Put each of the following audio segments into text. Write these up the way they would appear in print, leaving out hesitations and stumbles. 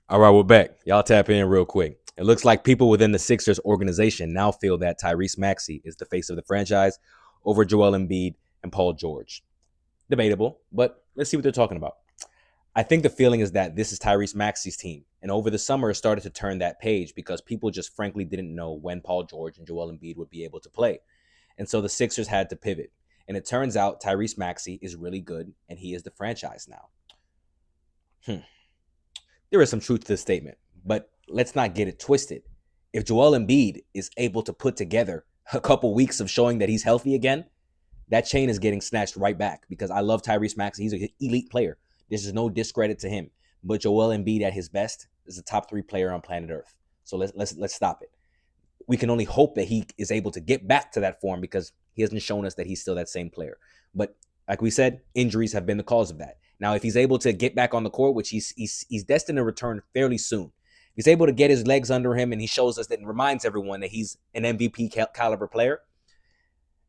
All right, we're back. Y'all tap in real quick. It looks like people within the Sixers organization now feel that Tyrese Maxey is the face of the franchise over Joel Embiid and Paul George. Debatable, but let's see what they're talking about. I think the feeling is that this is Tyrese Maxey's team. And over the summer, it started to turn that page because people just frankly didn't know when Paul George and Joel Embiid would be able to play. And so the Sixers had to pivot. And it turns out Tyrese Maxey is really good and he is the franchise now. There is some truth to this statement, but let's not get it twisted. If Joel Embiid is able to put together a couple weeks of showing that he's healthy again, that chain is getting snatched right back because I love Tyrese Maxey. He's an elite player. This is no discredit to him, but Joel Embiid at his best is a top 3 player on planet Earth. So let's stop it. We can only hope that he is able to get back to that form because he hasn't shown us that he's still that same player. But like we said, injuries have been the cause of that. Now, if he's able to get back on the court, which he's destined to return fairly soon, he's able to get his legs under him and he shows us that and reminds everyone that he's an MVP caliber player,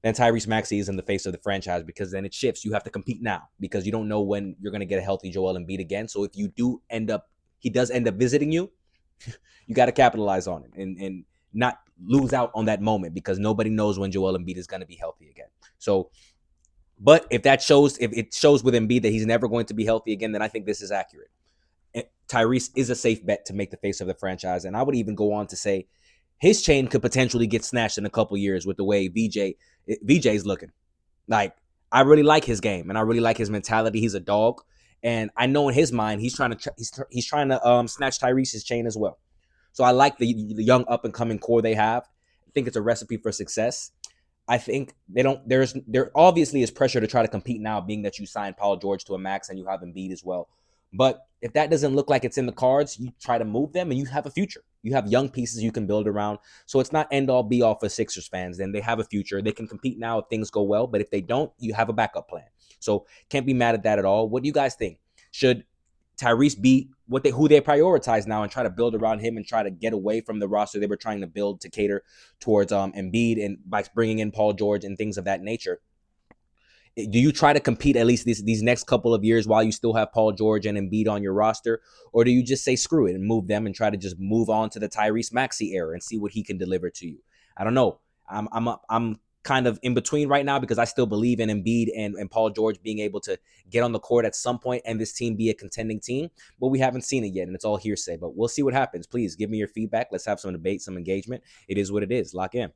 then Tyrese Maxey is in the face of the franchise because then it shifts. You have to compete now because you don't know when you're going to get a healthy Joel Embiid again. So if you do end up, he does end up visiting you, you got to capitalize on it and not lose out on that moment because nobody knows when Joel Embiid is going to be healthy again. So, but if it shows with Embiid that he's never going to be healthy again, then I think this is accurate. Tyrese is a safe bet to make the face of the franchise. And I would even go on to say his chain could potentially get snatched in a couple years with the way VJ's looking. Like, I really like his game and I really like his mentality. He's a dog. And I know in his mind, he's trying to snatch Tyrese's chain as well. So I like the young up and coming core they have. I think it's a recipe for success. I think there obviously is pressure to try to compete now, being that you signed Paul George to a max and you have Embiid as well. But if that doesn't look like it's in the cards, you try to move them and you have a future. You have young pieces you can build around. So it's not end all be all for Sixers fans. Then they have a future. They can compete now if things go well. But if they don't, you have a backup plan. So can't be mad at that at all. What do you guys think? Should Tyrese be who they prioritize now and try to build around him and try to get away from the roster they were trying to build to cater towards Embiid and by bringing in Paul George and things of that nature? Do you try to compete at least these next couple of years while you still have Paul George and Embiid on your roster, or do you just say screw it and move them and try to just move on to the Tyrese Maxey era and see what he can deliver to you? I don't know. I'm kind of in between right now because I still believe in Embiid and Paul George being able to get on the court at some point and this team be a contending team, but we haven't seen it yet, and it's all hearsay. But we'll see what happens. Please give me your feedback. Let's have some debate, some engagement. It is what it is. Lock in.